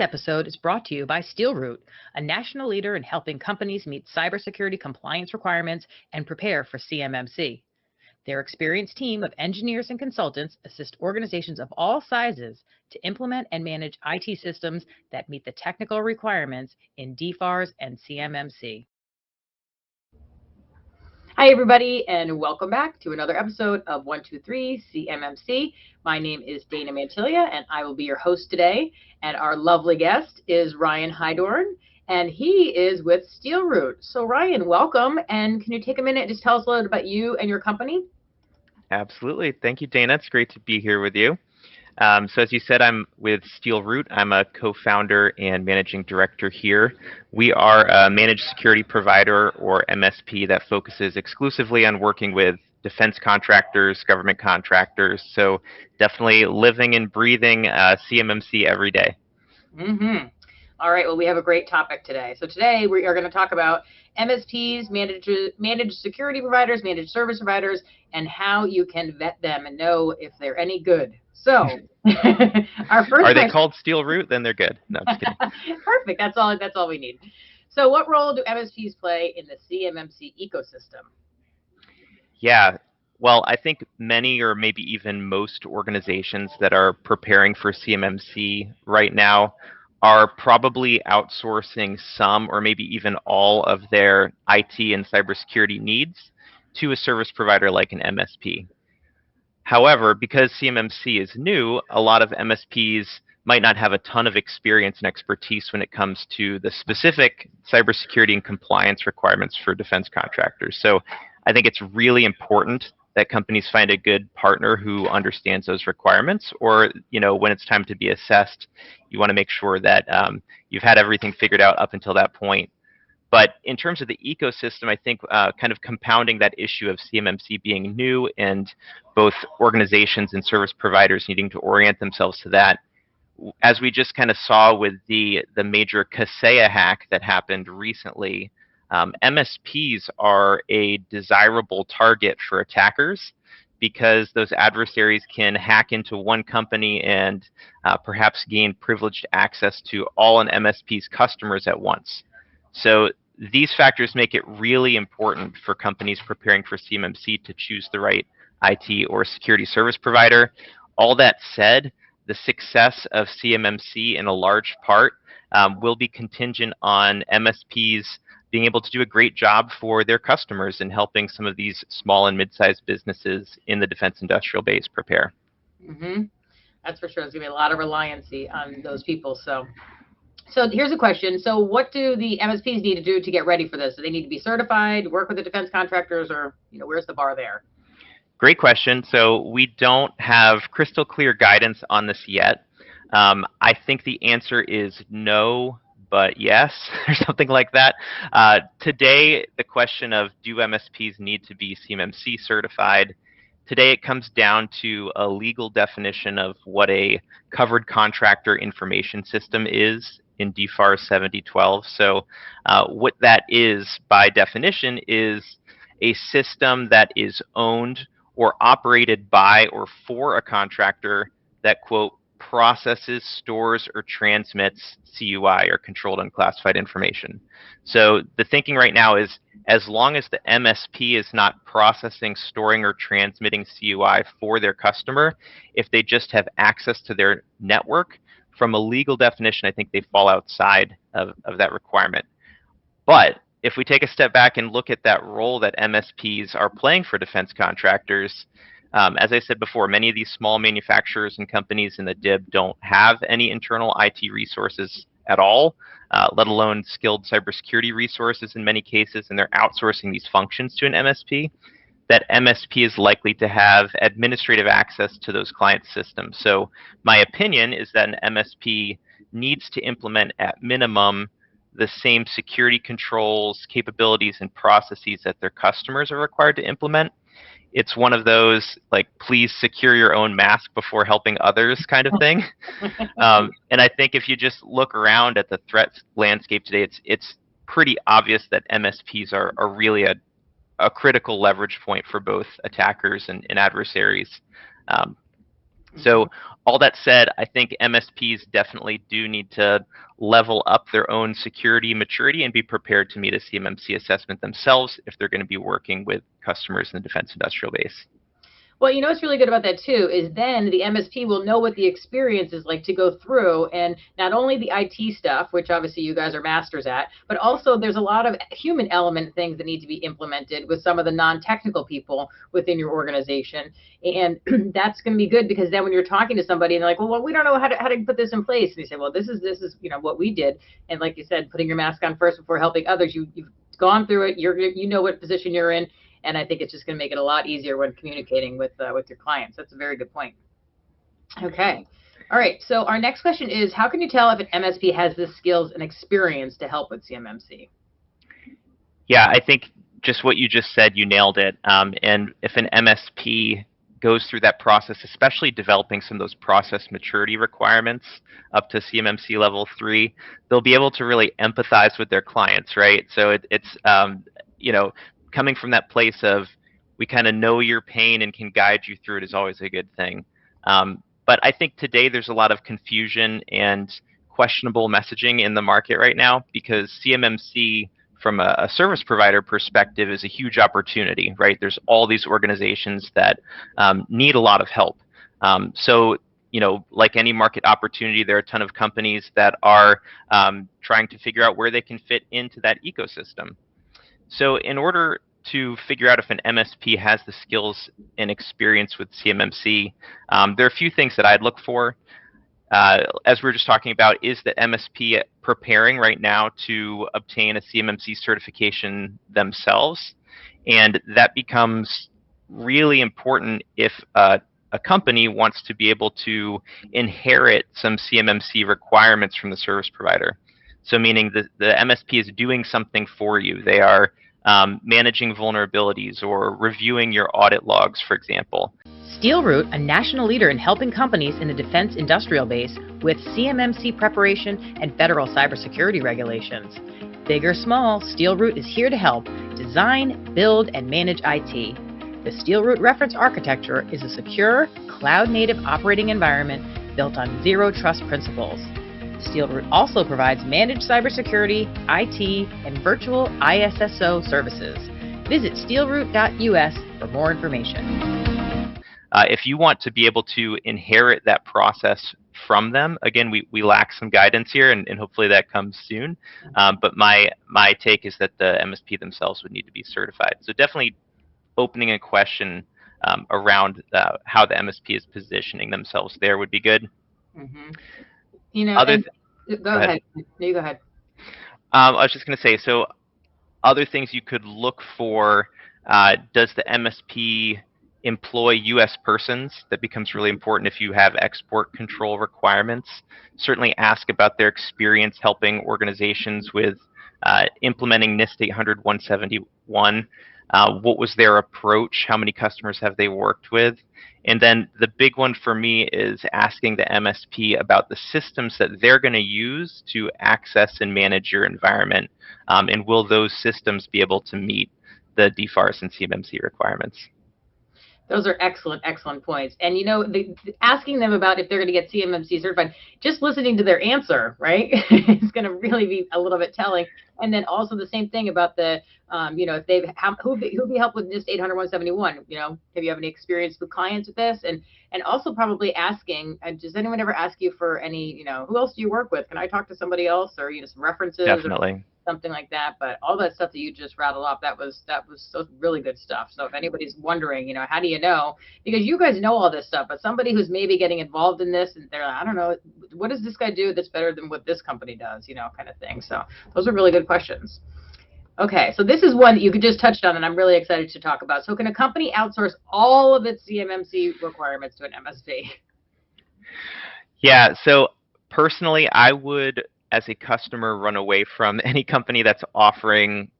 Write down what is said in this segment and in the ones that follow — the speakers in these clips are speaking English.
This episode is brought to you by SteelRoot, a national leader in helping companies meet cybersecurity compliance requirements and prepare for CMMC. Their experienced team of engineers and consultants assist organizations of all sizes to implement and manage IT systems that meet the technical requirements in DFARS and CMMC. Hi, everybody, and welcome back to another episode of 123 CMMC. My name is Dana Mantilia, and I will be your host today. And our lovely guest is Ryan Heidorn, and he is with SteelRoot. So, Ryan, welcome. And can you take a minute and just tell us a little bit about you and your company? Absolutely. Thank you, Dana. It's great to be here with you. So as you said, I'm with SteelRoot. I'm a co-founder and managing director here. We are a managed security provider, or MSP, that focuses exclusively on working with defense contractors, government contractors. So definitely living and breathing CMMC every day. Mm-hmm. All right, well, we have a great topic today. So today we are going to talk about MSPs, managed security providers, managed service providers, and how you can vet them and know if they're any good. So our first Are they called SteelRoot? Then they're good. No, I'm just kidding. Perfect. That's all we need. So what role do MSPs play in the CMMC ecosystem? Yeah. Well, I think many or maybe even most organizations that are preparing for CMMC right now are probably outsourcing some or maybe even all of their IT and cybersecurity needs to a service provider like an MSP. However, because CMMC is new, a lot of MSPs might not have a ton of experience and expertise when it comes to the specific cybersecurity and compliance requirements for defense contractors. So I think it's really important that companies find a good partner who understands those requirements, or when it's time to be assessed, you want to make sure that you've had everything figured out up until that point. But in terms of the ecosystem, I think kind of compounding that issue of CMMC being new and both organizations and service providers needing to orient themselves to that, as we just kind of saw with the major Kaseya hack that happened recently, MSPs are a desirable target for attackers because those adversaries can hack into one company and perhaps gain privileged access to all an MSP's customers at once. So these factors make it really important for companies preparing for CMMC to choose the right IT or security service provider. All that said, the success of CMMC in a large part will be contingent on MSPs being able to do a great job for their customers and helping some of these small and mid-sized businesses in the defense industrial base prepare. Mm-hmm. That's for sure. There's going to be a lot of reliancy on those people. So here's a question. So what do the MSPs need to do to get ready for this? Do they need to be certified, work with the defense contractors, or where's the bar there? Great question. So we don't have crystal clear guidance on this yet. I think the answer is no, but yes, or something like that. Today, the question of do MSPs need to be CMMC certified? Today, it comes down to a legal definition of what a covered contractor information system is in DFARS 7012. So what that is by definition is a system that is owned or operated by or for a contractor that, quote, processes, stores, or transmits CUI, or controlled unclassified information. So the thinking right now is as long as the MSP is not processing, storing, or transmitting CUI for their customer, if they just have access to their network, from a legal definition, I think they fall outside of that requirement. But if we take a step back and look at that role that MSPs are playing for defense contractors, as I said before, many of these small manufacturers and companies in the DIB don't have any internal IT resources at all, let alone skilled cybersecurity resources in many cases, and they're outsourcing these functions to an MSP. That MSP is likely to have administrative access to those client systems. So my opinion is that an MSP needs to implement at minimum the same security controls, capabilities, and processes that their customers are required to implement. It's one of those, like, please secure your own mask before helping others kind of thing. And I think if you just look around at the threat landscape today, it's pretty obvious that MSPs are really a critical leverage point for both attackers and adversaries. So all that said, I think MSPs definitely do need to level up their own security maturity and be prepared to meet a CMMC assessment themselves if they're going to be working with customers in the defense industrial base. Well, you know what's really good about that too is then the MSP will know what the experience is like to go through, and not only the IT stuff, which obviously you guys are masters at, but also there's a lot of human element things that need to be implemented with some of the non-technical people within your organization. And that's going to be good because then when you're talking to somebody and they're like, well, we don't know how to put this in place. And you say, well, this is what we did. And like you said, putting your mask on first before helping others, you've gone through it. You know what position you're in. And I think it's just going to make it a lot easier when communicating with your clients. That's a very good point. Okay. All right. So our next question is, how can you tell if an MSP has the skills and experience to help with CMMC? Yeah, I think just what you just said, you nailed it. And if an MSP goes through that process, especially developing some of those process maturity requirements up to CMMC level 3, they'll be able to really empathize with their clients, right? So it's coming from that place of we kind of know your pain and can guide you through it is always a good thing. But I think today there's a lot of confusion and questionable messaging in the market right now because CMMC from a service provider perspective is a huge opportunity, right? There's all these organizations that need a lot of help. So like any market opportunity, there are a ton of companies that are trying to figure out where they can fit into that ecosystem. So in order to figure out if an MSP has the skills and experience with CMMC, there are a few things that I'd look for. As we were just talking about, is the MSP preparing right now to obtain a CMMC certification themselves? And that becomes really important if a company wants to be able to inherit some CMMC requirements from the service provider. So meaning the MSP is doing something for you. They are managing vulnerabilities or reviewing your audit logs, for example. SteelRoot, a national leader in helping companies in the defense industrial base with CMMC preparation and federal cybersecurity regulations. Big or small, SteelRoot is here to help design, build, and manage IT. The SteelRoot reference architecture is a secure, cloud-native operating environment built on zero trust principles. SteelRoot also provides managed cybersecurity, IT, and virtual ISSO services. Visit steelroot.us for more information. If you want to be able to inherit that process from them, again, we lack some guidance here, and hopefully that comes soon. But my take is that the MSP themselves would need to be certified. So definitely opening a question around how the MSP is positioning themselves there would be good. Mm-hmm. Go ahead. No, you go ahead. I was just going to say, so other things you could look for, does the MSP employ U.S. persons? That becomes really important if you have export control requirements. Certainly ask about their experience helping organizations with implementing NIST 800-171. What was their approach? How many customers have they worked with? And then the big one for me is asking the MSP about the systems that they're going to use to access and manage your environment. And will those systems be able to meet the DFARS and CMMC requirements? Those are excellent, excellent points. And, asking them about if they're going to get CMMC certified, just listening to their answer, right, is going to really be a little bit telling. And then also the same thing about the, if they've, who be help with NIST 800-171, have you have any experience with clients with this? And also probably asking, does anyone ever ask you for any, who else do you work with? Can I talk to somebody else or, some references? Definitely. Or something like that. But all that stuff that you just rattled off, that was so really good stuff. So if anybody's wondering, how do you know? Because you guys know all this stuff, but somebody who's maybe getting involved in this and they're like, I don't know, what does this guy do that's better than what this company does, kind of thing. So those are really good questions. Okay, so this is one that you just touched on and I'm really excited to talk about. So can a company outsource all of its CMMC requirements to an MSP? Yeah, so personally, I would, as a customer, run away from any company that's offering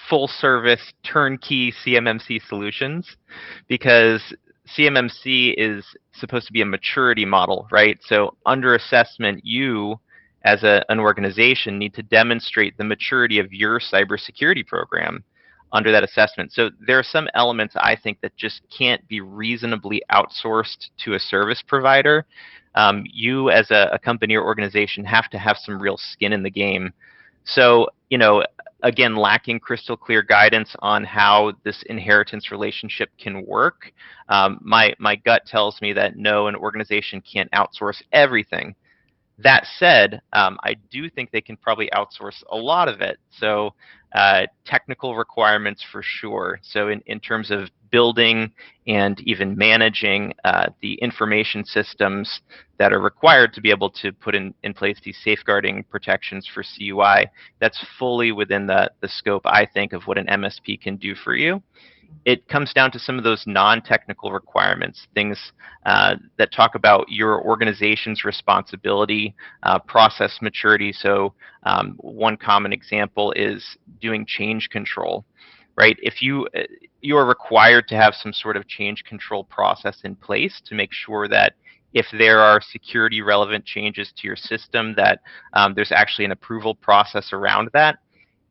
full service turnkey CMMC solutions, because CMMC is supposed to be a maturity model, right? So under assessment, you as an organization need to demonstrate the maturity of your cybersecurity program. under that assessment. So there are some elements I think that just can't be reasonably outsourced to a service provider. You as a company or organization have to have some real skin in the game. So, again, lacking crystal clear guidance on how this inheritance relationship can work, my gut tells me that no, an organization can't outsource everything. That said, I do think they can probably outsource a lot of it. So technical requirements for sure. So in terms of building and even managing the information systems that are required to be able to put in place these safeguarding protections for CUI, that's fully within the scope, I think, of what an MSP can do for you. It comes down to some of those non-technical requirements, things that talk about your organization's responsibility, process maturity. So one common example is doing change control, right? If you are required to have some sort of change control process in place to make sure that if there are security relevant changes to your system, that there's actually an approval process around that.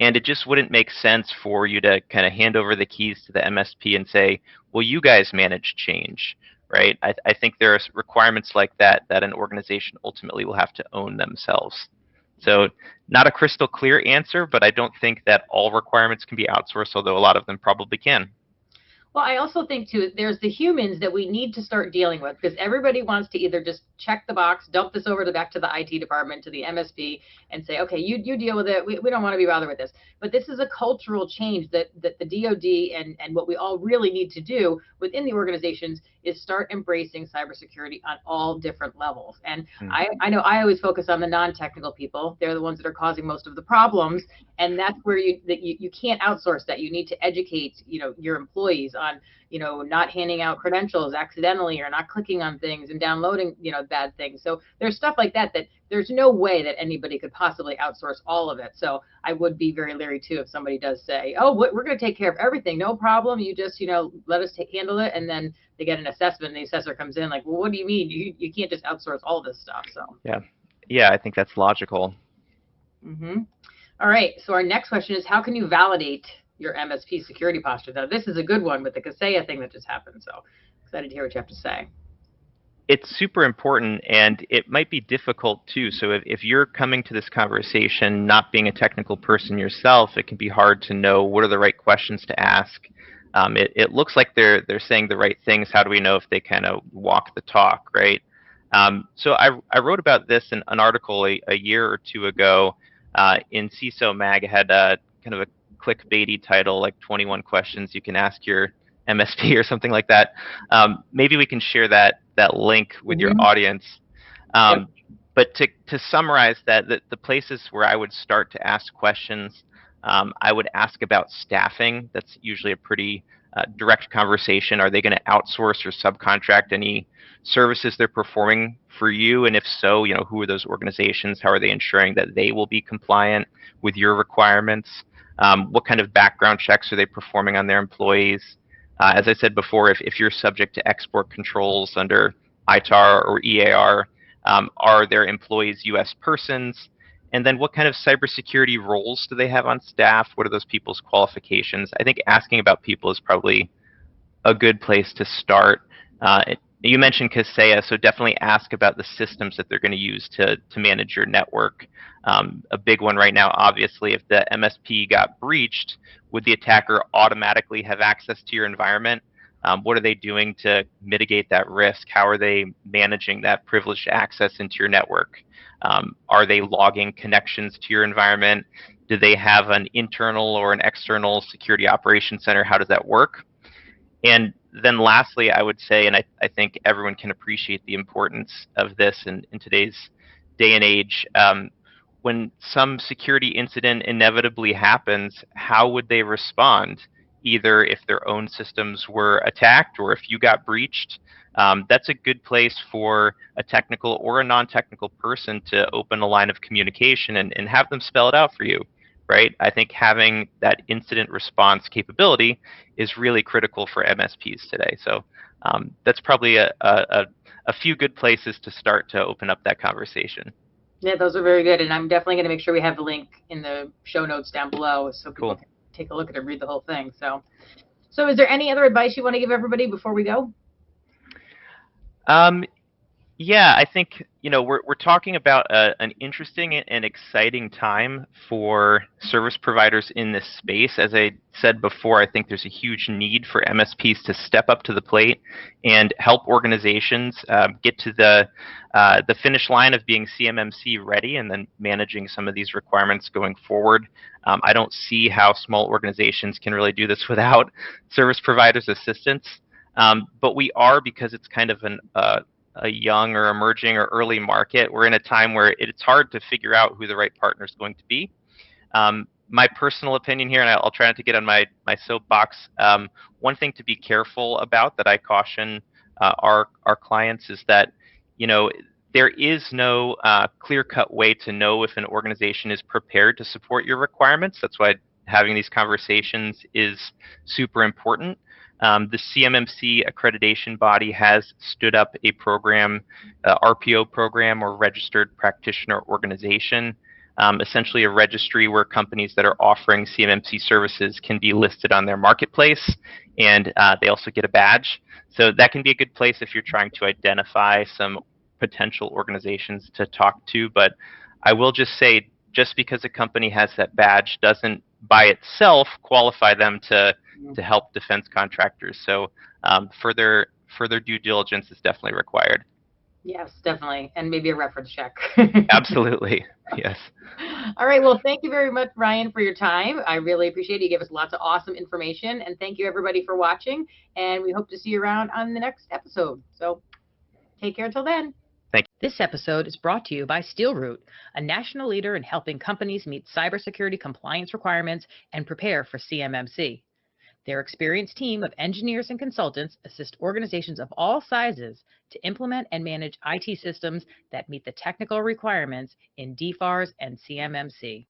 And it just wouldn't make sense for you to kind of hand over the keys to the MSP and say, well, you guys manage change, right? I think there are requirements like that that an organization ultimately will have to own themselves. So not a crystal clear answer, but I don't think that all requirements can be outsourced, although a lot of them probably can. Well, I also think, too, there's the humans that we need to start dealing with, because everybody wants to either just check the box, dump this over back to the IT department, to the MSP, and say, okay, you deal with it. We don't want to be bothered with this. But this is a cultural change that the DoD and what we all really need to do within the organizations is start embracing cybersecurity on all different levels. And I know I always focus on the non-technical people. They're the ones that are causing most of the problems. And that's where you can't outsource that. You need to educate, your employees on, not handing out credentials accidentally, or not clicking on things and downloading, bad things. So there's stuff like that there's no way that anybody could possibly outsource all of it. So I would be very leery too if somebody does say, oh, we're going to take care of everything, no problem. You just, let us handle it. And then they get an assessment and the assessor comes in like, well, what do you mean? You can't just outsource all this stuff. So yeah, I think that's logical. All right. So our next question is, how can you validate your MSP security posture? Now, this is a good one with the Kaseya thing that just happened. So excited to hear what you have to say. It's super important, and it might be difficult too. So if you're coming to this conversation not being a technical person yourself, it can be hard to know what are the right questions to ask. It looks like they're saying the right things. How do we know if they kind of walk the talk, right? So I wrote about this in an article a year or two ago in CISO Mag. It had kind of a clickbaity title, like 21 questions you can ask your MSP or something like that. Maybe we can share that link with your audience. But to summarize that, the places where I would start to ask questions, I would ask about staffing. That's usually a pretty direct conversation. Are they going to outsource or subcontract any services they're performing for you? And if so, who are those organizations? How are they ensuring that they will be compliant with your requirements? What kind of background checks are they performing on their employees? As I said before, if you're subject to export controls under ITAR or EAR, are their employees U.S. persons? And then what kind of cybersecurity roles do they have on staff? What are those people's qualifications? I think asking about people is probably a good place to start. You mentioned Kaseya, so definitely ask about the systems that they're going to use to manage your network. A big one right now, obviously, if the MSP got breached, would the attacker automatically have access to your environment? What are they doing to mitigate that risk? How are they managing that privileged access into your network? Are they logging connections to your environment? Do they have an internal or an external security operations center? How does that work? And then lastly, I would say, and I think everyone can appreciate the importance of this in today's day and age, when some security incident inevitably happens, how would they respond? Either if their own systems were attacked or if you got breached. That's a good place for a technical or a non-technical person to open a line of communication and have them spell it out for you, right? I think having that incident response capability is really critical for MSPs today. So that's probably a few good places to start to open up that conversation. Yeah, those are very good. And I'm definitely going to make sure we have the link in the show notes down below so people can take a look at it, read the whole thing. So is there any other advice you want to give everybody before we go? Yeah, I think we're talking about an interesting and exciting time for service providers in this space. As I said before, I think there's a huge need for MSPs to step up to the plate and help organizations get to the finish line of being CMMC ready and then managing some of these requirements going forward. I don't see how small organizations can really do this without service providers' assistance. But we are, because it's kind of a young or emerging or early market. We're in a time where it's hard to figure out who the right partner is going to be. My personal opinion here, and I'll try not to get on my soapbox, one thing to be careful about that I caution our clients is that there is no clear-cut way to know if an organization is prepared to support your requirements. That's why having these conversations is super important. The CMMC accreditation body has stood up a program, RPO program, or Registered Practitioner Organization, essentially a registry where companies that are offering CMMC services can be listed on their marketplace, and they also get a badge. So that can be a good place if you're trying to identify some potential organizations to talk to. But I will just say, just because a company has that badge doesn't by itself qualify them to help defense contractors. So further due diligence is definitely required. Yes, definitely. And maybe a reference check. Absolutely. Yes. All right. Well, thank you very much, Ryan, for your time. I really appreciate it. You gave us lots of awesome information. And thank you, everybody, for watching. And we hope to see you around on the next episode. So take care until then. Thank you. This episode is brought to you by SteelRoot, a national leader in helping companies meet cybersecurity compliance requirements and prepare for CMMC. Their experienced team of engineers and consultants assist organizations of all sizes to implement and manage IT systems that meet the technical requirements in DFARS and CMMC.